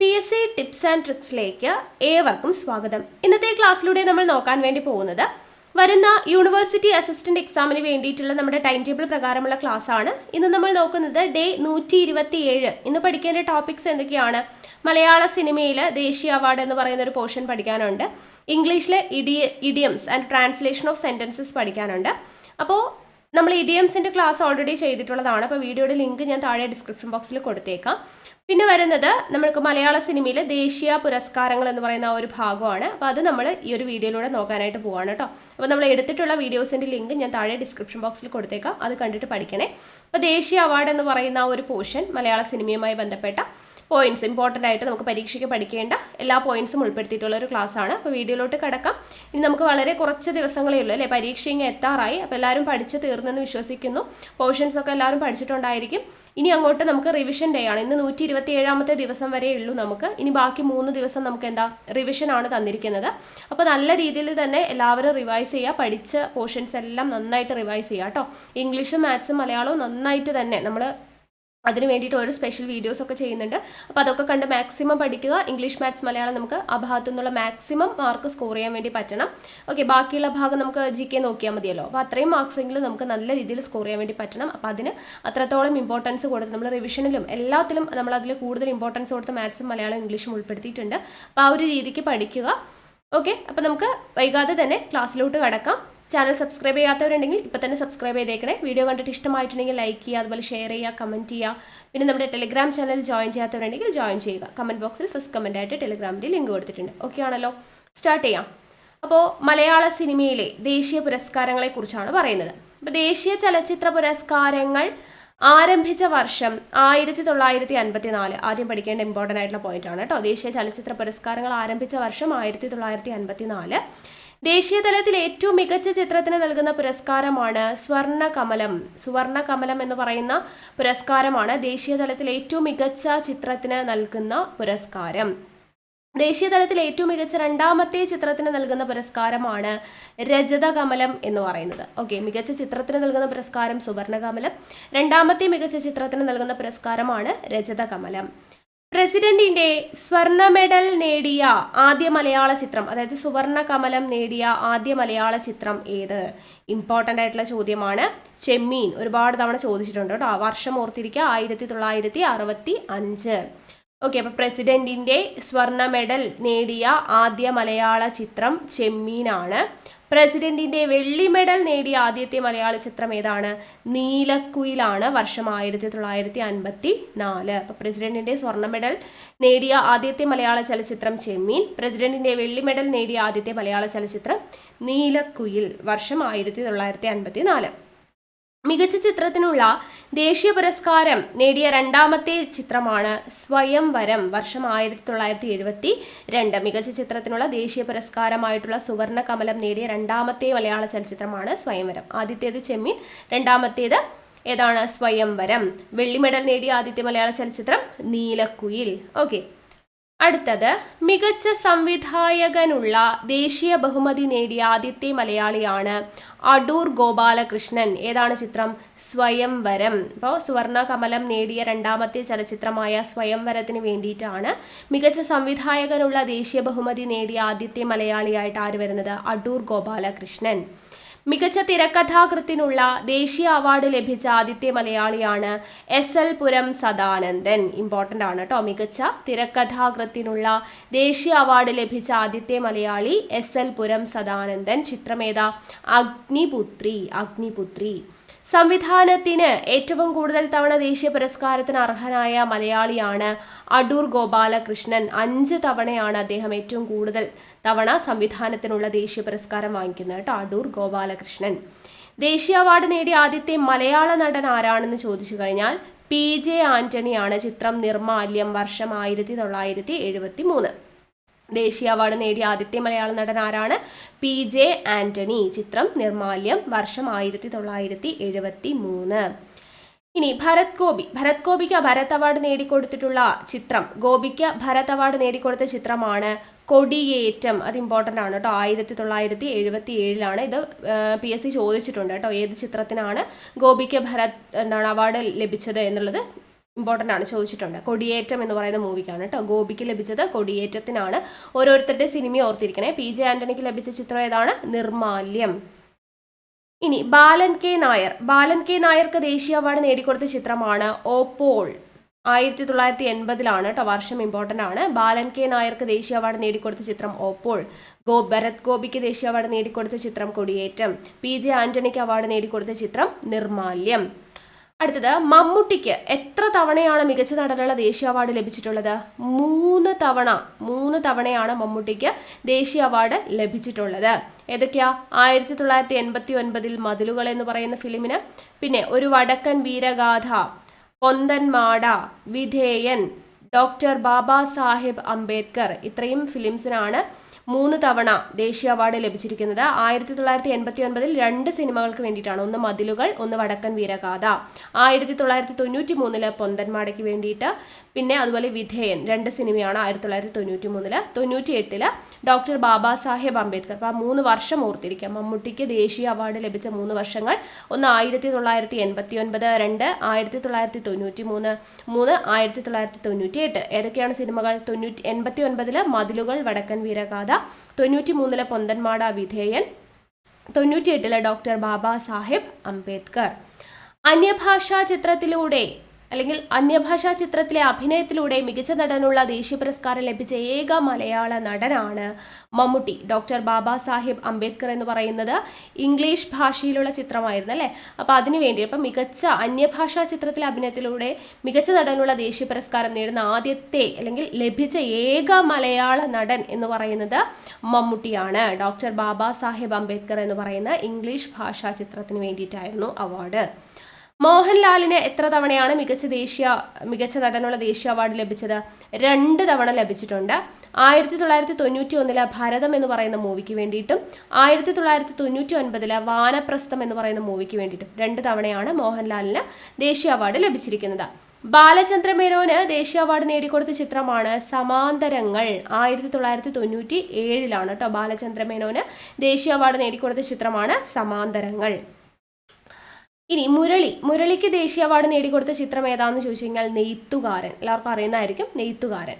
PSC tips and ട്രിക്സിലേക്ക് ഏവർക്കും സ്വാഗതം. ഇന്നത്തെ ക്ലാസ്സിലൂടെ നമ്മൾ നോക്കാൻ വേണ്ടി പോകുന്നത് വരുന്ന യൂണിവേഴ്സിറ്റി അസിസ്റ്റന്റ് എക്സാമിന് വേണ്ടിയിട്ടുള്ള നമ്മുടെ ടൈം ടേബിൾ പ്രകാരമുള്ള ക്ലാസ് ആണ്. ഇന്ന് നമ്മൾ നോക്കുന്നത് ഡേ 127. ഇന്ന് പഠിക്കേണ്ട ടോപ്പിക്സ് എന്തൊക്കെയാണ്? മലയാള സിനിമയിൽ ദേശീയ അവാർഡ് എന്ന് പറയുന്ന ഒരു പോർഷൻ പഠിക്കാനുണ്ട്. ഇംഗ്ലീഷിലെ idioms and translation of sentences പഠിക്കാനുണ്ട്. അപ്പോൾ നമ്മൾ ഇഡിയംസിൻ്റെ ക്ലാസ് ഓൾറെഡി ചെയ്തിട്ടുള്ളതാണ്. അപ്പോൾ വീഡിയോയുടെ ലിങ്ക് ഞാൻ താഴെ ഡിസ്ക്രിപ്ഷൻ ബോക്സിൽ കൊടുത്തേക്കാം. പിന്നെ വരുന്നത് നമ്മൾക്ക് മലയാള സിനിമയിലെ ദേശീയ പുരസ്കാരങ്ങൾ എന്ന് പറയുന്ന ഒരു ഭാഗമാണ്. അപ്പോൾ അത് നമ്മൾ ഈ ഒരു വീഡിയോയിലൂടെ നോക്കാനായിട്ട് പോവാണ് കേട്ടോ. അപ്പോൾ നമ്മൾ എടുത്തിട്ടുള്ള വീഡിയോസിൻ്റെ ലിങ്ക് ഞാൻ താഴെ ഡിസ്ക്രിപ്ഷൻ ബോക്സിൽ കൊടുത്തേക്കാം. അത് കണ്ടിട്ട് പഠിക്കണേ. അപ്പോൾ ദേശീയ അവാർഡ് എന്ന് പറയുന്ന ഒരു പോർഷൻ മലയാള സിനിമയുമായി ബന്ധപ്പെട്ട പോയിന്റ്സ് ഇമ്പോർട്ടൻ്റ് ആയിട്ട് നമുക്ക് പരീക്ഷയ്ക്ക് പഠിക്കേണ്ട എല്ലാ പോയിന്റ്സും ഉൾപ്പെടുത്തിയിട്ടുള്ള ഒരു ക്ലാസ്സാണ്. അപ്പോൾ വീഡിയോയിലോട്ട് കിടക്കാം. ഇനി നമുക്ക് വളരെ കുറച്ച് ദിവസങ്ങളേ ഉള്ളൂ അല്ലേ, പരീക്ഷ ഇങ്ങനെ എത്താറായി. അപ്പോൾ എല്ലാവരും പഠിച്ച് തീർന്നെന്ന് വിശ്വസിക്കുന്നു. പോർഷൻസ് ഒക്കെ എല്ലാവരും പഠിച്ചിട്ടുണ്ടായിരിക്കും. ഇനി അങ്ങോട്ട് നമുക്ക് റിവിഷൻ ഡേ ആണ്. ഇന്ന് 127ാമത്തെ ദിവസം വരെ ഉള്ളൂ നമുക്ക്. ഇനി ബാക്കി 3 ദിവസം നമുക്ക് എന്താ റിവിഷൻ ആണ് തന്നിരിക്കുന്നത്. അപ്പോൾ നല്ല രീതിയിൽ തന്നെ എല്ലാവരും റിവൈസ് ചെയ്യുക. പഠിച്ച പോർഷൻസ് എല്ലാം നന്നായിട്ട് റിവൈസ് ചെയ്യുക കേട്ടോ. ഇംഗ്ലീഷും മാത്സും മലയാളവും നന്നായിട്ട് തന്നെ നമ്മൾ അതിന് വേണ്ടിയിട്ട് ഒരു സ്പെഷ്യൽ വീഡിയോസ് ഒക്കെ ചെയ്യുന്നുണ്ട്. അപ്പോൾ അതൊക്കെ കണ്ട് മാക്സിമം പഠിക്കുക. ഇംഗ്ലീഷ് മാത്സ് മലയാളം നമുക്ക് ആ ഭാഗത്തു നിന്നുള്ള മാക്സിമം മാർക്ക് സ്കോർ ചെയ്യാൻ വേണ്ടി പറ്റണം. ഓക്കെ, ബാക്കിയുള്ള ഭാഗം നമുക്ക് GK നോക്കിയാൽ മതിയല്ലോ. അപ്പോൾ അത്രയും മാർക്സെങ്കിലും നമുക്ക് നല്ല രീതിയിൽ സ്കോർ ചെയ്യാൻ വേണ്ടി പറ്റണം. അപ്പോൾ അതിന് അത്രത്തോളം ഇമ്പോർട്ടൻസ് കൊടുത്ത് നമ്മൾ റിവിഷനിലും എല്ലാത്തിലും നമ്മൾ അതിൽ കൂടുതൽ ഇമ്പോർട്ടൻസ് കൊടുത്ത് മാത്സും മലയാളം ഇംഗ്ലീഷും ഉൾപ്പെടുത്തിയിട്ടുണ്ട്. അപ്പോൾ ആ ഒരു രീതിക്ക് പഠിക്കുക. ഓക്കെ, അപ്പോൾ നമുക്ക് വൈകാതെ തന്നെ ക്ലാസ്സിലോട്ട് കടക്കാം. ചാനൽ സബ്സ്ക്രൈബ് ചെയ്യാത്തവരുണ്ടെങ്കിൽ ഇപ്പോൾ തന്നെ സബ്സ്ക്രൈബ് ചെയ്തേക്കണേ. വീഡിയോ കണ്ടിട്ട് ഇഷ്ടമായിട്ടുണ്ടെങ്കിൽ ലൈക്ക് ചെയ്യുക, അതുപോലെ ഷെയർ ചെയ്യുക, കമൻറ്റ് ചെയ്യുക. പിന്നെ നമ്മുടെ ടെലിഗ്രാം ചാനൽ ജോയിൻ ചെയ്യാത്തവരുണ്ടെങ്കിൽ ജോയിൻ ചെയ്യുക. കമൻറ്റ് ബോക്സിൽ ഫസ്റ്റ് കമൻ്റ് ആയിട്ട് ടെലിഗ്രാമിൻ്റെ ലിങ്ക് കൊടുത്തിട്ടുണ്ട്. ഓക്കെ ആണല്ലോ, സ്റ്റാർട്ട് ചെയ്യാം. അപ്പോൾ മലയാള സിനിമയിലെ ദേശീയ പുരസ്കാരങ്ങളെക്കുറിച്ചാണ് പറയുന്നത്. അപ്പോൾ ദേശീയ ചലച്ചിത്ര പുരസ്കാരങ്ങൾ ആരംഭിച്ച വർഷം 1954. ആദ്യം പഠിക്കേണ്ട ഇമ്പോർട്ടൻ്റ് ആയിട്ടുള്ള പോയിന്റ് ആണ് കേട്ടോ. ദേശീയ ചലച്ചിത്ര പുരസ്കാരങ്ങൾ ആരംഭിച്ച വർഷം 1954. ദേശീയ തലത്തിൽ ഏറ്റവും മികച്ച ചിത്രത്തിന് നൽകുന്ന പുരസ്കാരമാണ് സുവർണകമലം എന്ന് പറയുന്ന പുരസ്കാരമാണ് ദേശീയ തലത്തിൽ ഏറ്റവും മികച്ച ചിത്രത്തിന് നൽകുന്ന പുരസ്കാരം. ദേശീയ തലത്തിൽ ഏറ്റവും മികച്ച രണ്ടാമത്തെ ചിത്രത്തിന് നൽകുന്ന പുരസ്കാരമാണ് രജതകമലം എന്ന് പറയുന്നത്. ഓക്കെ, മികച്ച ചിത്രത്തിന് നൽകുന്ന പുരസ്കാരം സുവർണകമലം, രണ്ടാമത്തെ മികച്ച ചിത്രത്തിന് നൽകുന്ന പുരസ്കാരമാണ് രജതകമലം. പ്രസിഡന്റിന്റെ സ്വർണ്ണ മെഡൽ നേടിയ ആദ്യ മലയാള ചിത്രം, അതായത് സുവർണ കമലം നേടിയ ആദ്യ മലയാള ചിത്രം ഏത്? ഇമ്പോർട്ടൻ്റ് ആയിട്ടുള്ള ചോദ്യമാണ്. ചെമ്മീൻ ഒരുപാട് തവണ ചോദിച്ചിട്ടുണ്ട് കേട്ടോ. വർഷം ഓർത്തിരിക്കുക, 1965. ഓക്കെ, അപ്പോൾ പ്രസിഡന്റിന്റെ സ്വർണ്ണ മെഡൽ നേടിയ ആദ്യ മലയാള ചിത്രം ചെമ്മീനാണ്. പ്രസിഡന്റിന്റെ വെള്ളി മെഡൽ നേടിയ ആദ്യത്തെ മലയാള ചിത്രം ഏതാണ്? നീലക്കുയിലാണ്. വർഷം 1954. അപ്പോൾ പ്രസിഡന്റിന്റെ സ്വർണ്ണ മെഡൽ നേടിയ ആദ്യത്തെ മലയാള ചലച്ചിത്രം ചെമ്മീൻ, പ്രസിഡന്റിന്റെ വെള്ളി മെഡൽ നേടിയ ആദ്യത്തെ മലയാള ചലച്ചിത്രം നീലക്കുയിൽ. വർഷം 1954. മികച്ച ചിത്രത്തിനുള്ള ദേശീയ പുരസ്കാരം നേടിയ രണ്ടാമത്തെ ചിത്രമാണ് സ്വയംവരം. വർഷം 1972. മികച്ച ചിത്രത്തിനുള്ള ദേശീയ പുരസ്കാരമായിട്ടുള്ള സുവർണ കമലം നേടിയ രണ്ടാമത്തെ മലയാള ചലച്ചിത്രമാണ് സ്വയംവരം. ആദ്യത്തേത് ചെമ്മീൻ, രണ്ടാമത്തേത് ഏതാണ്? സ്വയംവരം. വെള്ളി മെഡൽ നേടിയ ആദ്യത്തെ മലയാള ചലച്ചിത്രം നീലക്കുയിൽ. ഓക്കെ, അടുത്തത് മികച്ച സംവിധായകനുള്ള ദേശീയ ബഹുമതി നേടിയ ആദ്യത്തെ മലയാളിയാണ് അടൂർ ഗോപാലകൃഷ്ണൻ. ഏതാണ് ചിത്രം? സ്വയംവരം. അപ്പോൾ സുവർണ കമലം നേടിയ രണ്ടാമത്തെ ചലച്ചിത്രമായ സ്വയംവരത്തിന് വേണ്ടിയിട്ടാണ് മികച്ച സംവിധായകനുള്ള ദേശീയ ബഹുമതി നേടിയ ആദ്യത്തെ മലയാളിയായിട്ട് ആര് വരുന്നത്? അടൂർ ഗോപാലകൃഷ്ണൻ. മികച്ച തിരക്കഥാകൃത്തിനുള്ള ദേശീയ അവാർഡ് ലഭിച്ച ആദ്യത്തെ മലയാളിയാണ് SL പുരം സദാനന്ദൻ. ഇമ്പോർട്ടൻ്റ് ആണ് കേട്ടോ. മികച്ച തിരക്കഥാകൃത്തിനുള്ള ദേശീയ അവാർഡ് ലഭിച്ച ആദ്യത്തെ മലയാളി SL പുരം സദാനന്ദൻ. ചിത്രമേതാ? അഗ്നിപുത്രി. സംവിധാനത്തിന് ഏറ്റവും കൂടുതൽ തവണ ദേശീയ പുരസ്കാരത്തിന് അർഹനായ മലയാളിയാണ് അടൂർ ഗോപാലകൃഷ്ണൻ. 5 തവണയാണ് അദ്ദേഹം ഏറ്റവും കൂടുതൽ തവണ സംവിധാനത്തിനുള്ള ദേശീയ പുരസ്കാരം വാങ്ങിക്കുന്നത് കേട്ടോ, അടൂർ ഗോപാലകൃഷ്ണൻ. ദേശീയ അവാർഡ് നേടിയ ആദ്യത്തെ മലയാള നടൻ ആരാണെന്ന് ചോദിച്ചു കഴിഞ്ഞാൽ PJ ആന്റണിയാണ്. ചിത്രം നിർമാല്യം. വർഷം 1973. ദേശീയ അവാർഡ് നേടിയ ആദ്യത്തെ മലയാള നടൻ ആരാണ്? PJ ആന്റണി. ചിത്രം നിർമാല്യം. വർഷം 1973. ഇനി ഭരത് ഗോപിക്ക് ഭരത് അവാർഡ് നേടിക്കൊടുത്തിട്ടുള്ള ചിത്രം, ഗോപിക്ക് ഭരത് അവാർഡ് നേടിക്കൊടുത്ത ചിത്രമാണ് കൊടിയേറ്റം. അത് ഇമ്പോർട്ടൻ്റ് ആണ് കേട്ടോ. 1977 ഇത് PSC ചോദിച്ചിട്ടുണ്ട് കേട്ടോ. ഏത് ചിത്രത്തിനാണ് ഗോപിക്ക് ഭരത് അവാർഡ് ലഭിച്ചത് എന്നുള്ളത് ഇമ്പോർട്ടൻ്റ് ആണ്, ചോദിച്ചിട്ടുണ്ട്. കൊടിയേറ്റം എന്ന് പറയുന്ന മൂവിക്കാണ് കേട്ടോ. ഗോപിക്ക് ലഭിച്ചത് കൊടിയേറ്റത്തിനാണ്. ഓരോരുത്തരുടെ സിനിമ ഓർത്തിരിക്കണേ. PJ ആന്റണിക്ക് ലഭിച്ച ചിത്രം ഏതാണ്? നിർമാല്യം. ഇനി ബാലൻ കെ നായർക്ക് ദേശീയ അവാർഡ് നേടിക്കൊടുത്ത ചിത്രമാണ് ഓപ്പോൾ. 1980 കേട്ടോ. വർഷം ഇമ്പോർട്ടൻ്റ് ആണ്. ബാലൻ കെ നായർക്ക് ദേശീയ അവാർഡ് നേടിക്കൊടുത്ത ചിത്രം ഓപ്പോൾ. ഭരത് ഗോപിക്ക് ദേശീയ അവാർഡ് നേടിക്കൊടുത്ത ചിത്രം കൊടിയേറ്റം. PJ ആന്റണിക്ക് അവാർഡ് നേടിക്കൊടുത്ത ചിത്രം നിർമാല്യം. അടുത്തത്, മമ്മൂട്ടിക്ക് എത്ര തവണയാണ് മികച്ച നടനുള്ള ദേശീയ അവാർഡ് ലഭിച്ചിട്ടുള്ളത്? 3 തവണയാണ് മമ്മൂട്ടിക്ക് ദേശീയ അവാർഡ് ലഭിച്ചിട്ടുള്ളത്. ഏതൊക്കെയാ? 1989 മതിലുകൾ എന്ന് പറയുന്ന ഫിലിമിന്, പിന്നെ ഒരു വടക്കൻ വീരഗാഥ, പൊന്തന്മാട, വിധേയൻ, ഡോക്ടർ ബാബാ സാഹിബ് അംബേദ്കർ, ഇത്രയും ഫിലിംസിനാണ് 3 തവണ ദേശീയ അവാർഡ് ലഭിച്ചിരിക്കുന്നത്. 1989 2 സിനിമകൾക്ക് വേണ്ടിയിട്ടാണ്. ഒന്ന് മതിലുകൾ, ഒന്ന് വടക്കൻ വീരഗാഥ. 1993 പൊന്തന്മാടയ്ക്ക് വേണ്ടിയിട്ട്, പിന്നെ അതുപോലെ വിധേയൻ 2 സിനിമയാണ് 1993. 98 ഡോക്ടർ ബാബാ സാഹിബ് അംബേദ്കർ. അപ്പോൾ ആ 3 വർഷം ഓർത്തിരിക്കാം. മമ്മൂട്ടിക്ക് ദേശീയ അവാർഡ് ലഭിച്ച 3 വർഷങ്ങൾ. ഒന്ന് 1989, 2 1993, 3 1998. ഏതൊക്കെയാണ് സിനിമകൾ? 89 മതിലുകൾ, വടക്കൻ വീരഗാഥ, 93 പൊന്തന്മാട, വിധേയൻ, 98 ഡോക്ടർ ബാബാ സാഹിബ് അംബേദ്കർ. അന്യഭാഷാ ചിത്രത്തിലെ അഭിനയത്തിലൂടെ മികച്ച നടനുള്ള ദേശീയ പുരസ്കാരം ലഭിച്ച ഏക മലയാള നടനാണ് മമ്മൂട്ടി. ഡോക്ടർ ബാബാ സാഹിബ് അംബേദ്കർ എന്ന് പറയുന്നത് ഇംഗ്ലീഷ് ഭാഷയിലുള്ള ചിത്രമായിരുന്നു അല്ലേ? അപ്പോൾ അതിനു വേണ്ടി മികച്ച അന്യഭാഷാ ചിത്രത്തിലെ അഭിനയത്തിലൂടെ മികച്ച നടനുള്ള ദേശീയ പുരസ്കാരം നേടുന്ന ആദ്യത്തെ അല്ലെങ്കിൽ ലഭിച്ച ഏക മലയാള നടൻ എന്ന് പറയുന്നത് മമ്മൂട്ടിയാണ്. ഡോക്ടർ ബാബാ സാഹിബ് അംബേദ്കർ എന്ന് പറയുന്ന ഇംഗ്ലീഷ് ഭാഷാ ചിത്രത്തിന് വേണ്ടിയിട്ടായിരുന്നു അവാർഡ്. മോഹൻലാലിന് എത്ര തവണയാണ് മികച്ച നടനുള്ള ദേശീയ അവാർഡ് ലഭിച്ചത്? 2 തവണ ലഭിച്ചിട്ടുണ്ട്. 1991 ഭരതം എന്ന് പറയുന്ന മൂവിക്ക് വേണ്ടിയിട്ടും 1999 വാനപ്രസ്ഥം എന്ന് പറയുന്ന മൂവിക്ക് വേണ്ടിയിട്ടും 2 തവണയാണ് മോഹൻലാലിന് ദേശീയ അവാർഡ് ലഭിച്ചിരിക്കുന്നത്. ബാലചന്ദ്ര മേനോന് ദേശീയ അവാർഡ് നേടിക്കൊടുത്ത ചിത്രമാണ് സമാന്തരങ്ങൾ. 1997 കേട്ടോ. ബാലചന്ദ്ര മേനോന് ദേശീയ അവാർഡ് നേടിക്കൊടുത്ത ചിത്രമാണ് സമാന്തരങ്ങൾ. ഇനി മുരളിക്ക് ദേശീയ അവാർഡ് നേടിക്കൊടുത്ത ചിത്രം ഏതാണെന്ന് ചോദിച്ചു കഴിഞ്ഞാൽ നെയ്ത്തുകാരൻ. എല്ലാവർക്കും അറിയുന്നതായിരിക്കും, നെയ്ത്തുകാരൻ.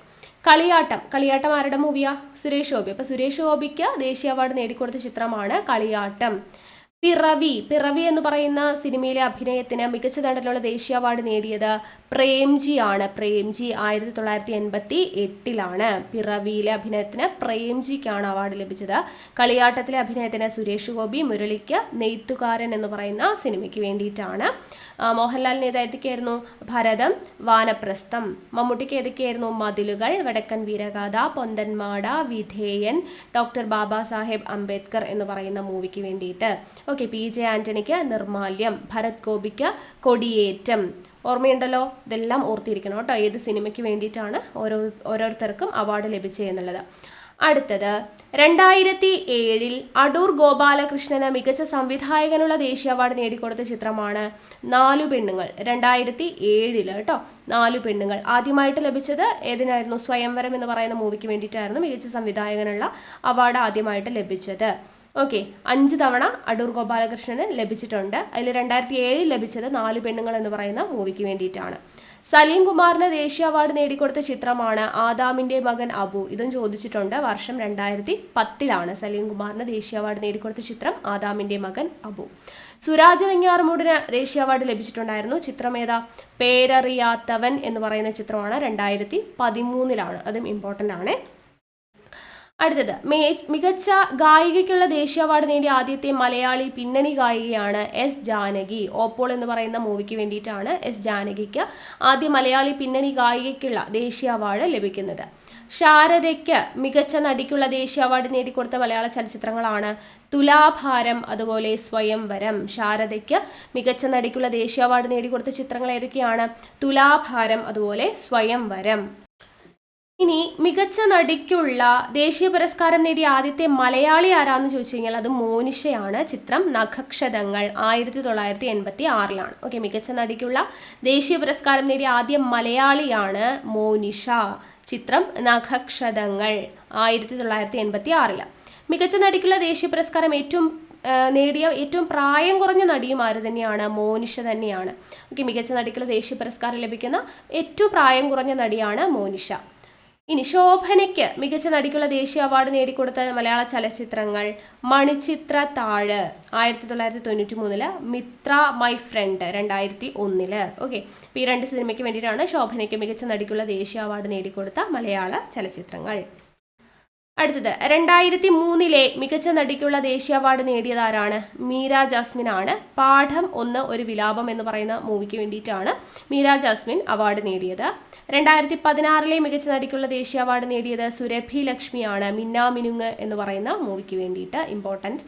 കളിയാട്ടം ആരുടെ മൂവിയാ? സുരേഷ് ഗോപി. അപ്പോൾ സുരേഷ് ഗോപിക്ക് ദേശീയ അവാർഡ് നേടിക്കൊടുത്ത ചിത്രമാണ് കളിയാട്ടം. പിറവി എന്ന് പറയുന്ന സിനിമയിലെ അഭിനയത്തിന് മികച്ച നടനുള്ള ദേശീയ അവാർഡ് നേടിയത് പ്രേംജി ആണ്. പ്രേംജി 1988 പിറവിയിലെ അഭിനയത്തിന് പ്രേംജിക്കാണ് അവാർഡ് ലഭിച്ചത്. കളിയാട്ടത്തിലെ അഭിനയത്തിന് സുരേഷ് ഗോപി, മുരളിക്ക് നെയ്ത്തുകാരൻ എന്ന് പറയുന്ന സിനിമയ്ക്ക് വേണ്ടിയിട്ടാണ്. മോഹൻലാലിന് ഏതൊക്കെയായിരുന്നു? ഭരതം, വാനപ്രസ്ഥം. മമ്മൂട്ടിക്ക് ഏതൊക്കെയായിരുന്നു? മതിലുകൾ, വടക്കൻ വീരഗാഥ, പൊന്തന്മാട, വിധേയൻ, ഡോക്ടർ ബാബാ സാഹേബ് അംബേദ്കർ എന്ന് പറയുന്ന മൂവിക്ക് വേണ്ടിയിട്ട്. ഓക്കെ. PJ ആന്റണിക്ക് നിർമാല്യം, ഭരത് ഗോപിക്ക് കൊടിയേറ്റം. ഓർമ്മയുണ്ടല്ലോ? ഇതെല്ലാം ഓർത്തിരിക്കണം കേട്ടോ, ഏത് സിനിമയ്ക്ക് വേണ്ടിയിട്ടാണ് ഓരോരുത്തർക്കും അവാർഡ് ലഭിച്ചതെന്നുള്ളത്. അടുത്തത് 2007 അടൂർ ഗോപാലകൃഷ്ണന് മികച്ച സംവിധായകനുള്ള ദേശീയ അവാർഡ് നേടിക്കൊടുത്ത ചിത്രമാണ് 4 പെണ്ണുങ്ങൾ. 2007 കേട്ടോ. 4 പെണ്ണുങ്ങൾ ആദ്യമായിട്ട് ലഭിച്ചത് ഏതിനായിരുന്നു? സ്വയംവരം എന്ന് പറയുന്ന മൂവിക്ക് വേണ്ടിയിട്ടായിരുന്നു മികച്ച സംവിധായകനുള്ള അവാർഡ് ആദ്യമായിട്ട് ലഭിച്ചത്. ഓക്കെ. 5 തവണ അടൂർ ഗോപാലകൃഷ്ണന് ലഭിച്ചിട്ടുണ്ട്. അതിൽ 2007 ലഭിച്ചത് 4 പെണ്ണുങ്ങൾ എന്ന് പറയുന്ന മൂവിക്ക് വേണ്ടിയിട്ടാണ്. സലീം കുമാറിന് ദേശീയ അവാർഡ് നേടിക്കൊടുത്ത ചിത്രമാണ് ആദാമിന്റെ മകൻ അബു. ഇതും ചോദിച്ചിട്ടുണ്ട്. വർഷം 2010 സലീം കുമാറിന് ദേശീയ അവാർഡ് നേടിക്കൊടുത്ത ചിത്രം ആദാമിന്റെ മകൻ അബു. സുരാജ് വെഞ്ഞാറമൂടിന് ദേശീയ അവാർഡ് ലഭിച്ചിട്ടുണ്ടായിരുന്നു. ചിത്രം ഏതാ? പേരറിയാത്തവൻ എന്ന് പറയുന്ന ചിത്രമാണ്. 2013 അതും ഇമ്പോർട്ടൻ്റ് ആണ്. അടുത്തത്, മികച്ച ഗായികയ്ക്കുള്ള ദേശീയ അവാർഡ് നേടിയ ആദ്യത്തെ മലയാളി പിന്നണി ഗായികയാണ് S ജാനകി. ഓപ്പോൾ എന്ന് പറയുന്ന മൂവിക്ക് വേണ്ടിയിട്ടാണ് S ജാനകിക്ക് ആദ്യ മലയാളി പിന്നണി ഗായികയ്ക്കുള്ള ദേശീയ അവാർഡ് ലഭിക്കുന്നത്. ശാരദയ്ക്ക് മികച്ച നടിക്കുള്ള ദേശീയ അവാർഡ് നേടിക്കൊടുത്ത മലയാള ചലച്ചിത്രങ്ങളാണ് തുലാഭാരം, അതുപോലെ സ്വയംവരം. ശാരദയ്ക്ക് മികച്ച നടിക്കുള്ള ദേശീയ അവാർഡ് നേടിക്കൊടുത്ത ചിത്രങ്ങൾ ഏതൊക്കെയാണ്? തുലാഭാരം, അതുപോലെ സ്വയംവരം. ഇനി മികച്ച നടിക്കുള്ള ദേശീയ പുരസ്കാരം നേടിയ ആദ്യത്തെ മലയാളി ആരാന്ന് ചോദിച്ചു കഴിഞ്ഞാൽ അത് മോനിഷയാണ്. ചിത്രം നഖക്ഷതങ്ങൾ 1986. ഓക്കെ. മികച്ച നടിക്കുള്ള ദേശീയ പുരസ്കാരം നേടിയ ആദ്യ മലയാളിയാണ് മോനിഷ. ചിത്രം നഖക്ഷതങ്ങൾ 1986. മികച്ച നടിക്കുള്ള ദേശീയ പുരസ്കാരം ഏറ്റവും നേടിയ ഏറ്റവും പ്രായം കുറഞ്ഞ നടിയും ആര് തന്നെയാണ്? മോനിഷ തന്നെയാണ്. ഓക്കെ, മികച്ച നടിക്കുള്ള ദേശീയ പുരസ്കാരം ലഭിക്കുന്ന ഏറ്റവും പ്രായം കുറഞ്ഞ നടിയാണ് മോനിഷ. ഇനി ശോഭനയ്ക്ക് മികച്ച നടിക്കുള്ള ദേശീയ അവാർഡ് നേടിക്കൊടുത്ത മലയാള ചലച്ചിത്രങ്ങൾ: മണിച്ചിത്ര താഴ് 1993, മിത്ര മൈ ഫ്രണ്ട് 2001. ഓക്കെ, ഈ 2 സിനിമയ്ക്ക് വേണ്ടിയിട്ടാണ് ശോഭനയ്ക്ക് മികച്ച നടിക്കുള്ള ദേശീയ അവാർഡ് നേടിക്കൊടുത്ത മലയാള ചലച്ചിത്രങ്ങൾ. അടുത്തത് 2003 മികച്ച നടിക്കുള്ള ദേശീയ അവാർഡ് നേടിയത് ആരാണ്? മീര ജാസ്മിൻ ആണ്. പാഠം 1 ഒരു വിലാപം എന്ന് പറയുന്ന മൂവിക്ക് വേണ്ടിയിട്ടാണ് മീര ജാസ്മിൻ അവാർഡ് നേടിയത്. 2016 മികച്ച നടിക്കുള്ള ദേശീയ അവാർഡ് നേടിയത് സുരഭി ലക്ഷ്മിയാണ്. മിന്നാ മിനുങ്ങ് എന്ന് പറയുന്ന മൂവിക്ക് വേണ്ടിയിട്ട്, ഇമ്പോർട്ടൻറ്റ്.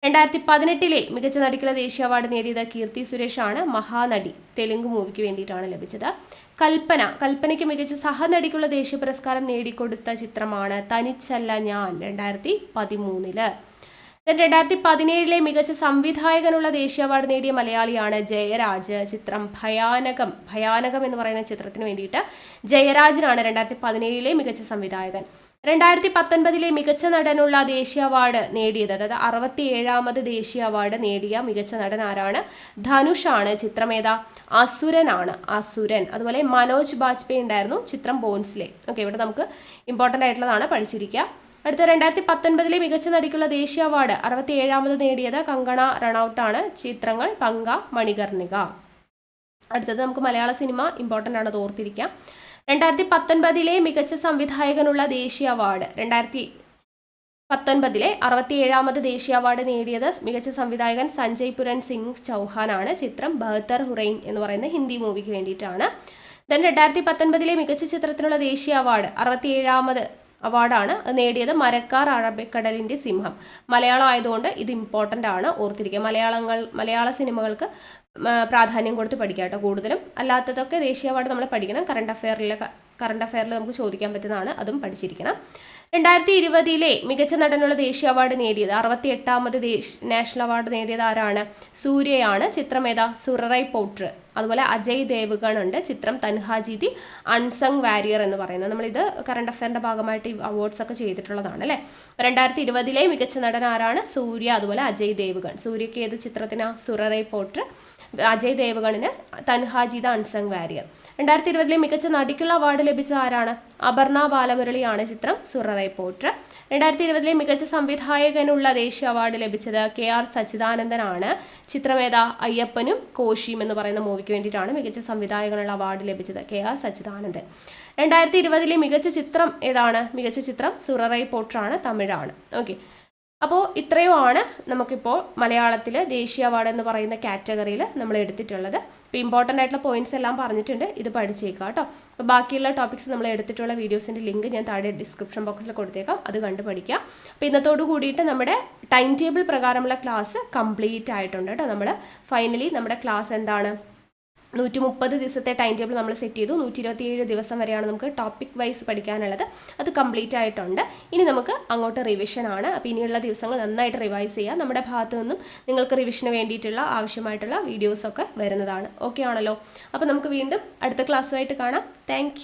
2018 മികച്ച നടിക്കുള്ള ദേശീയ അവാർഡ് നേടിയത് കീർത്തി സുരേഷ് ആണ്. മഹാനടി തെലുങ്ക് മൂവിക്ക് വേണ്ടിയിട്ടാണ് ലഭിച്ചത്. കൽപ്പനയ്ക്ക് മികച്ച സഹനടിക്കുള്ള ദേശീയ പുരസ്കാരം നേടിക്കൊടുത്ത ചിത്രമാണ് തനിച്ചല്ല ഞാൻ 2013. 2017 മികച്ച സംവിധായകനുള്ള ദേശീയ അവാർഡ് നേടിയ മലയാളിയാണ് ജയരാജ്. ചിത്രം ഭയാനകം എന്ന് പറയുന്ന ചിത്രത്തിന് വേണ്ടിയിട്ട് ജയരാജിനാണ് 2017 മികച്ച സംവിധായകൻ. 2019 മികച്ച നടനുള്ള ദേശീയ അവാർഡ് നേടിയത്, അതായത് 67ാമത് ദേശീയ അവാർഡ് നേടിയ മികച്ച നടൻ ആരാണ്? ധനുഷാണ്. ചിത്രമേതാ? അസുരൻ. അതുപോലെ മനോജ് ബാജ്പേയി ഉണ്ടായിരുന്നു, ചിത്രം ബോൺസിലെ. ഓക്കെ, ഇവിടെ നമുക്ക് ഇമ്പോർട്ടൻ്റ് ആയിട്ടുള്ളതാണ്, പഠിച്ചിരിക്കുക. അടുത്ത 2019 മികച്ച നടിക്കുള്ള ദേശീയ അവാർഡ് 67ാമത് നേടിയത് കങ്കണ റണൌട്ടാണ്. ചിത്രങ്ങൾ പങ്ക, മണികർണിക. അടുത്തത് നമുക്ക് മലയാള സിനിമ ഇമ്പോർട്ടൻ്റ് ആണ്, അത് ഓർത്തിരിക്കാം. 2019 മികച്ച സംവിധായകനുള്ള ദേശീയ അവാർഡ് 2019 67ാമത് ദേശീയ അവാർഡ് നേടിയത് മികച്ച സംവിധായകൻ സഞ്ജയ് പുരൻ സിംഗ് ചൗഹാനാണ്. ചിത്രം ബഹത്തർ ഹുറൈൻ എന്ന് പറയുന്ന ഹിന്ദി മൂവിക്ക് വേണ്ടിയിട്ടാണ്. 2019 മികച്ച ചിത്രത്തിനുള്ള ദേശീയ അവാർഡ് 67ാമത് അവാർഡാണ് നേടിയത് മരക്കാർ അറബിക്കടലിൻ്റെ സിംഹം. മലയാളം ആയതുകൊണ്ട് ഇത് ഇമ്പോർട്ടൻ്റ് ആണ്, ഓർത്തിരിക്കുക. മലയാള സിനിമകൾക്ക് പ്രാധാന്യം കൊടുത്ത് പഠിക്കുക കേട്ടോ കൂടുതലും. അല്ലാത്തതൊക്കെ ദേശീയ അവാർഡ് നമ്മൾ പഠിക്കണം. കറണ്ട് അഫെയറിൽ നമുക്ക് ചോദിക്കാൻ പറ്റുന്നതാണ്, അതും പഠിച്ചിരിക്കണം. 2020 മികച്ച നടനുള്ള ദേശീയ അവാർഡ് നേടിയത് 68ാമത് നാഷണൽ അവാർഡ് നേടിയത് ആരാണ്? സൂര്യയാണ്. ചിത്രമേതാ? സുററൈ പോട്ര്. അതുപോലെ അജയ് ദേവ്ഗൺ ഉണ്ട്. ചിത്രം തൻഹാജി അൺസങ് വാരിയർ എന്ന് പറയുന്നത്. നമ്മളിത് കറണ്ട് അഫെയറിൻ്റെ ഭാഗമായിട്ട് ഈ അവാർഡ്സ് ഒക്കെ ചെയ്തിട്ടുള്ളതാണ് അല്ലേ. 2020 മികച്ച നടൻ ആരാണ്? സൂര്യ, അതുപോലെ അജയ് ദേവ്ഗൺ. സൂര്യയ്ക്ക് ഏത് ചിത്രത്തിനാ? സുററൈ പോട്ര്. അജയ് ദേവ്ഗണിന് തൻഹാജി അൺസങ് വാരിയർ. 2020 മികച്ച നടിക്കുള്ള അവാർഡ് ലഭിച്ചത് ആരാണ്? അപർണ ബാലമുരളിയാണ്. ചിത്രം സുററൈ പോട്ര്. 2020 മികച്ച സംവിധായകനുള്ള ദേശീയ അവാർഡ് ലഭിച്ചത് KR സച്ചിദാനന്ദനാണ്. ചിത്രമേതാ? അയ്യപ്പനും കോശിയും എന്ന് പറയുന്ന മൂവിക്ക് വേണ്ടിയിട്ടാണ് മികച്ച സംവിധായകനുള്ള അവാർഡ് ലഭിച്ചത് KR സച്ചിദാനന്ദൻ. 2020 മികച്ച ചിത്രം ഏതാണ്? മികച്ച ചിത്രം സുററൈ പോട്രാണ്, തമിഴാണ്. ഓക്കെ, അപ്പോൾ ഇത്രയുമാണ് നമുക്കിപ്പോൾ മലയാളത്തിൽ ദേശീയ അവാർഡ് എന്ന് പറയുന്ന കാറ്റഗറിയിൽ നമ്മൾ എടുത്തിട്ടുള്ളത്. ഇപ്പോൾ ഇമ്പോർട്ടൻ്റ് ആയിട്ടുള്ള പോയിന്റ്സ് എല്ലാം പറഞ്ഞിട്ടുണ്ട്, ഇത് പഠിച്ചേക്കാം കേട്ടോ. അപ്പോൾ ബാക്കിയുള്ള ടോപ്പിക്സ് നമ്മൾ എടുത്തിട്ടുള്ള വീഡിയോസിൻ്റെ ലിങ്ക് ഞാൻ താഴെ ഡിസ്ക്രിപ്ഷൻ ബോക്സിൽ കൊടുത്തേക്കാം, അത് കണ്ട് പഠിക്കുക. അപ്പോൾ ഇന്നത്തോടു കൂടിയിട്ട് നമ്മുടെ ടൈം ടേബിൾ പ്രകാരമുള്ള ക്ലാസ് കംപ്ലീറ്റ് ആയിട്ടുണ്ട് കേട്ടോ. നമ്മൾ ഫൈനലി നമ്മുടെ ക്ലാസ് എന്താണ്? 130 ദിവസത്തെ ടൈം ടേബിൾ നമ്മൾ സെറ്റ് ചെയ്തു. 127 ദിവസം വരെയാണ് നമുക്ക് ടോപ്പിക് വൈസ് പഠിക്കാനുള്ളത്. അത് കംപ്ലീറ്റ് ആയിട്ടുണ്ട്. ഇനി നമുക്ക് അങ്ങോട്ട് റിവിഷൻ ആണ്. അപ്പോൾ ഇനിയുള്ള ദിവസങ്ങൾ നന്നായിട്ട് റിവൈസ് ചെയ്യാം. നമ്മുടെ ഭാഗത്തു നിന്നും നിങ്ങൾക്ക് റിവിഷന് വേണ്ടിയിട്ടുള്ള ആവശ്യമായിട്ടുള്ള വീഡിയോസൊക്കെ വരുന്നതാണ്. ഓക്കെ ആണല്ലോ. അപ്പോൾ നമുക്ക് വീണ്ടും അടുത്ത ക്ലാസ്സുമായിട്ട് കാണാം. താങ്ക്